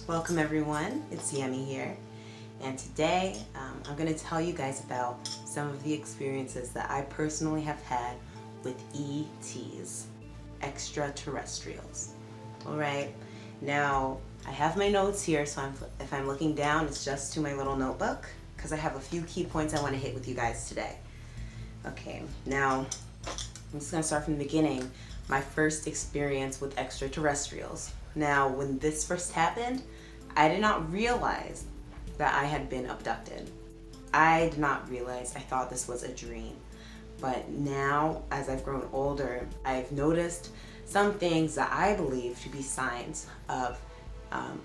Welcome everyone, it's Yemi here, and today I'm going to tell you guys about some of the experiences that I personally have had with ETs, extraterrestrials. Alright, now I have my notes here, so if I'm looking down, it's just to my little notebook, because I have a few key points I want to hit with you guys today. Okay, now I'm just going to start from the beginning. My first experience with extraterrestrials. Now, when this first happened, I did not realize that I had been abducted. I did not realize, I thought this was a dream. But now, as I've grown older, I've noticed some things that I believe to be signs of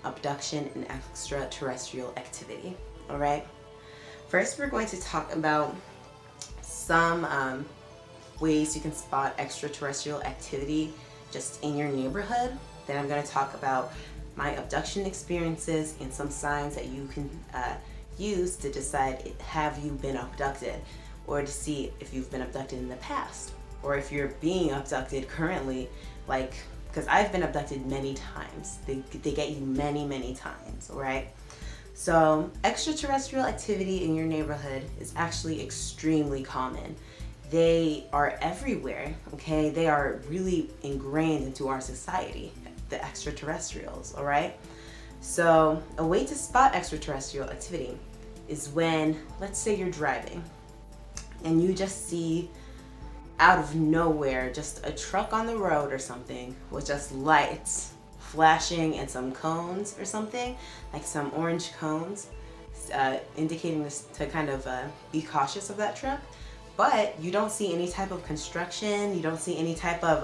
abduction and extraterrestrial activity. All right? First, we're going to talk about some ways you can spot extraterrestrial activity just in your neighborhood. Then I'm going to talk about my abduction experiences and some signs that you can use to decide have you been abducted, or to see if you've been abducted in the past, or if you're being abducted currently, like, because I've been abducted many times. They get you many times, all right? So extraterrestrial activity in your neighborhood is actually extremely common. They are everywhere, okay? They are really ingrained into our society, the extraterrestrials, all right? So a way to spot extraterrestrial activity is when, let's say you're driving and you just see out of nowhere just a truck on the road or something with just lights flashing and some cones or something, like some orange cones, indicating this to kind of be cautious of that truck. But you don't see any type of construction, you don't see any type of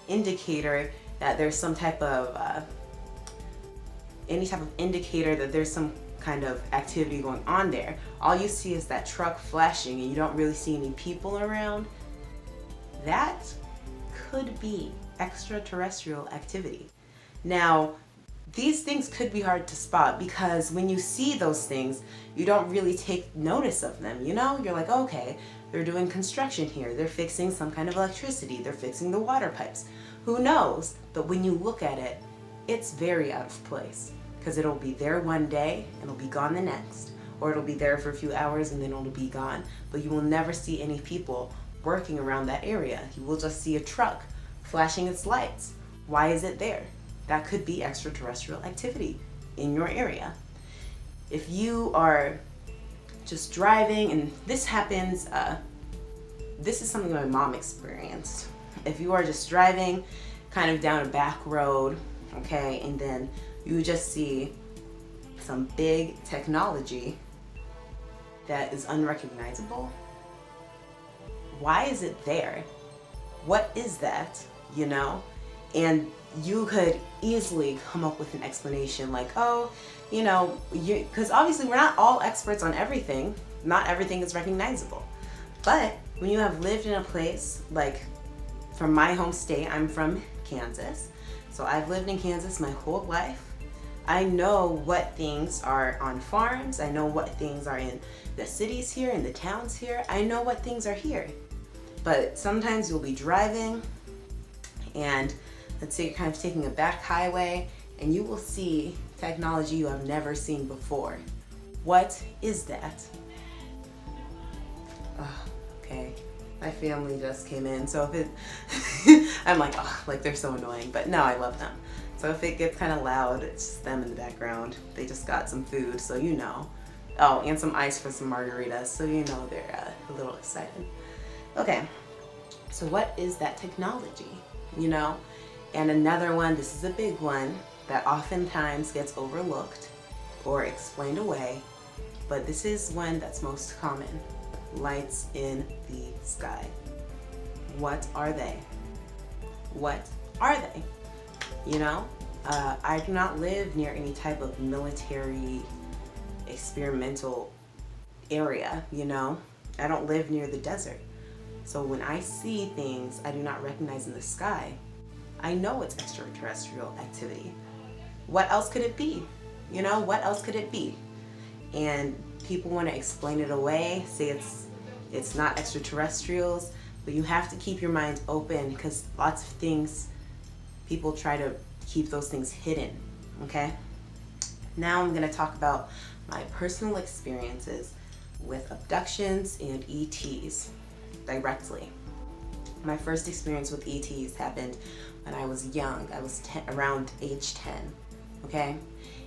indicator that there's some type of indicator that there's some kind of activity going on there. All you see is that truck flashing and you don't really see any people around. That could be extraterrestrial activity. Now, these things could be hard to spot because when you see those things, you don't really take notice of them, you know? You're like, okay, they're doing construction here. They're fixing some kind of electricity. They're fixing the water pipes. Who knows? But when you look at it, it's very out of place because it'll be there one day and it'll be gone the next. Or it'll be there for a few hours and then it'll be gone. But you will never see any people working around that area. You will just see a truck flashing its lights. Why is it there? That could be extraterrestrial activity in your area. If you are just driving, and this happens, this is something my mom experienced. If you are just driving kind of down a back road, okay, and then you just see some big technology that is unrecognizable, why is it there? What is that, you know? And you could easily come up with an explanation like, oh, you know, because obviously we're not all experts on everything. Not everything is recognizable. But when you have lived in a place, like from my home state, I'm from Kansas. So I've lived in Kansas my whole life. I know what things are on farms. I know what things are in the cities here, in the towns here. I know what things are here. But sometimes you'll be driving and let's say you're kind of taking a back highway and you will see technology you have never seen before. What is that? Oh, okay, my family just came in, so if it, I'm like, oh, like they're so annoying, but no, I love them. So if it gets kind of loud, it's just them in the background. They just got some food, so you know. Oh, and some ice for some margaritas, so you know they're a little excited. Okay, so what is that technology, you know? And another one, this is a big one, that oftentimes gets overlooked or explained away, but this is one that's most common. Lights in the sky. What are they? What are they? You know, I do not live near any type of military experimental area, you know? I don't live near the desert. So when I see things I do not recognize in the sky, I know it's extraterrestrial activity. What else could it be? You know, what else could it be? And people want to explain it away, say it's not extraterrestrials, but you have to keep your mind open because lots of things people try to keep those things hidden, okay? Now I'm gonna talk about my personal experiences with abductions and ETs directly. My first experience with ETs happened when I was young. I was around age 10, okay?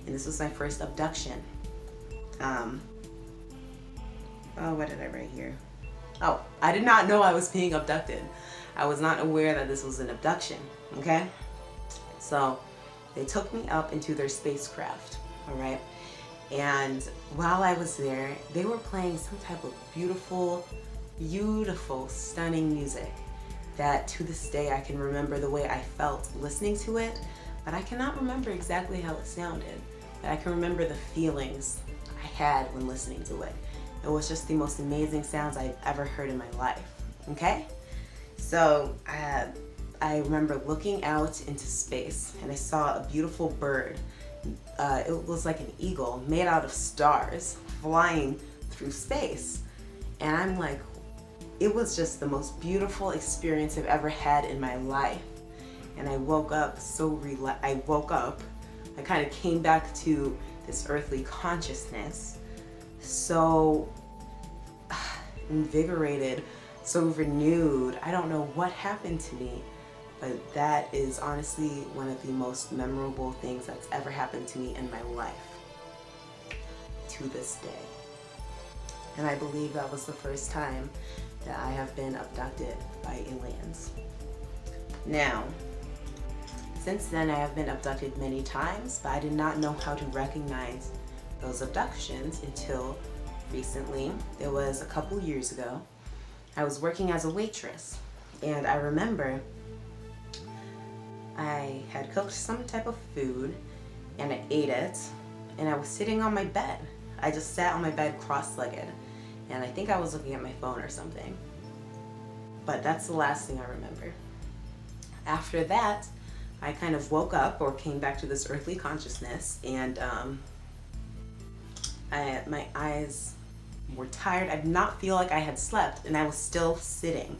And this was my first abduction. What did I write here? Oh, I did not know I was being abducted. I was not aware that this was an abduction, okay? So they took me up into their spacecraft, all right? And while I was there, they were playing some type of beautiful, beautiful, stunning music that to this day I can remember the way I felt listening to it, but I cannot remember exactly how it sounded. But I can remember the feelings I had when listening to it. It was just the most amazing sounds I've ever heard in my life, okay? So I remember looking out into space and I saw a beautiful bird. It was like an eagle made out of stars flying through space. And I'm like, it was just the most beautiful experience I've ever had in my life. And I woke up I kind of came back to this earthly consciousness, so invigorated, so renewed. I don't know what happened to me, but that is honestly one of the most memorable things that's ever happened to me in my life to this day. And I believe that was the first time that I have been abducted by aliens. Now, since then I have been abducted many times, but I did not know how to recognize those abductions until recently. It was a couple years ago. I was working as a waitress, and I remember I had cooked some type of food and I ate it, and I was sitting on my bed. I just sat on my bed cross-legged, and I think I was looking at my phone or something. But that's the last thing I remember. After that, I kind of woke up or came back to this earthly consciousness, and my eyes were tired. I did not feel like I had slept, and I was still sitting.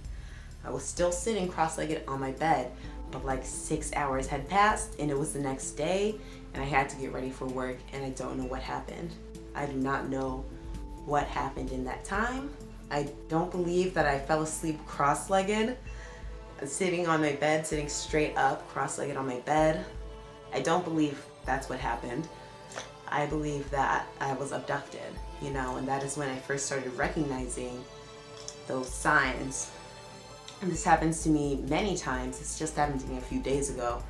I was still sitting cross-legged on my bed, but like 6 hours had passed, and it was the next day, and I had to get ready for work, and I don't know what happened. I do not know what happened in that time. I don't believe that I fell asleep cross-legged, sitting on my bed, sitting straight up, cross-legged on my bed. I don't believe that's what happened. I believe that I was abducted, and that is when I first started recognizing those signs. And this happens to me many times. It's just happened to me a few days ago.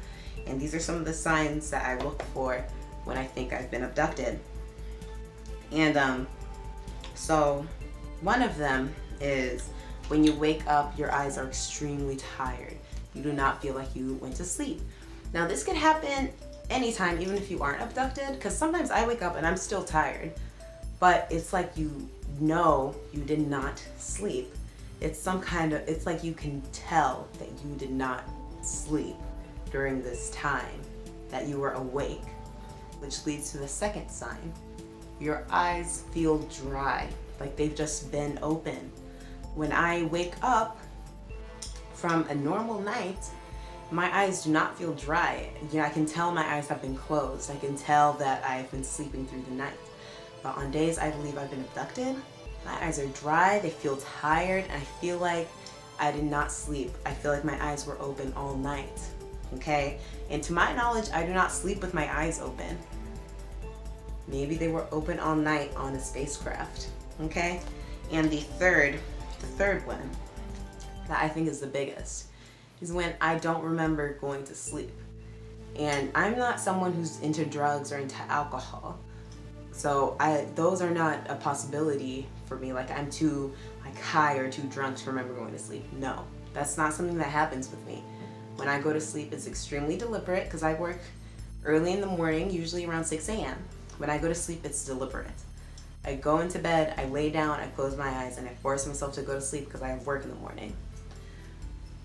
And these are some of the signs that I look for when I think I've been abducted. And so one of them is when you wake up, your eyes are extremely tired. You do not feel like you went to sleep. Now this can happen anytime, even if you aren't abducted, because sometimes I wake up and I'm still tired, but it's like you did not sleep. It's like you can tell that you did not sleep during this time, that you were awake, which leads to the second sign. Your eyes feel dry, like they've just been open. When I wake up from a normal night, my eyes do not feel dry. I can tell my eyes have been closed. I can tell that I've been sleeping through the night. But on days I believe I've been abducted, my eyes are dry, they feel tired, and I feel like I did not sleep. I feel like my eyes were open all night, okay? And to my knowledge, I do not sleep with my eyes open. Maybe they were open all night on a spacecraft, okay? And the third one that I think is the biggest is when I don't remember going to sleep. And I'm not someone who's into drugs or into alcohol, so those are not a possibility for me. Like I'm too high or too drunk to remember going to sleep. No, that's not something that happens with me. When I go to sleep, it's extremely deliberate because I work early in the morning, usually around 6 a.m. When I go to sleep, it's deliberate. I go into bed, I lay down, I close my eyes, and I force myself to go to sleep because I have work in the morning.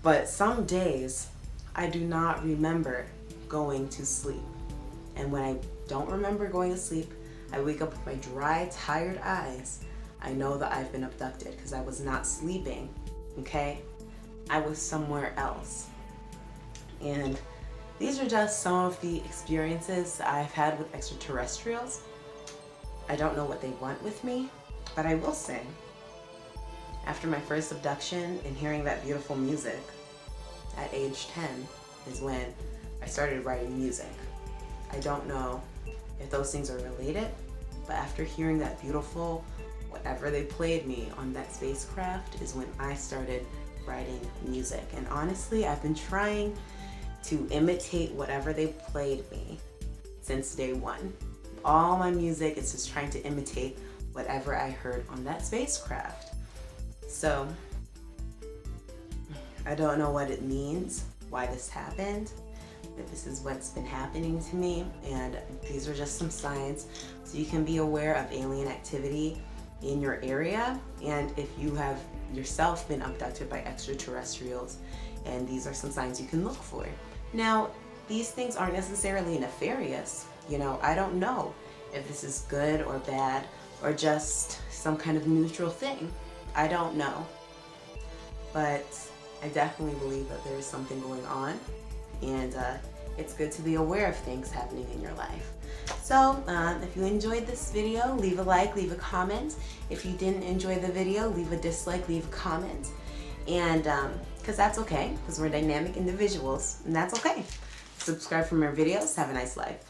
But some days, I do not remember going to sleep. And when I don't remember going to sleep, I wake up with my dry, tired eyes. I know that I've been abducted because I was not sleeping, okay? I was somewhere else. And these are just some of the experiences I've had with extraterrestrials. I don't know what they want with me, but I will say, after my first abduction and hearing that beautiful music at age 10 is when I started writing music. I don't know if those things are related, but after hearing that beautiful, whatever they played me on that spacecraft is when I started writing music. And honestly, I've been trying to imitate whatever they played me since day one. All my music is just trying to imitate whatever I heard on that spacecraft. So I don't know what it means, why this happened, but this is what's been happening to me, and these are just some signs so you can be aware of alien activity in your area, and if you have yourself been abducted by extraterrestrials, and these are some signs you can look for. Now, these things aren't necessarily nefarious. You know, I don't know if this is good or bad or just some kind of neutral thing. I don't know. But I definitely believe that there is something going on, and it's good to be aware of things happening in your life. So if you enjoyed this video, leave a like, leave a comment. If you didn't enjoy the video, leave a dislike, leave a comment. And because that's okay, because we're dynamic individuals, and that's okay. Subscribe for more videos. Have a nice life.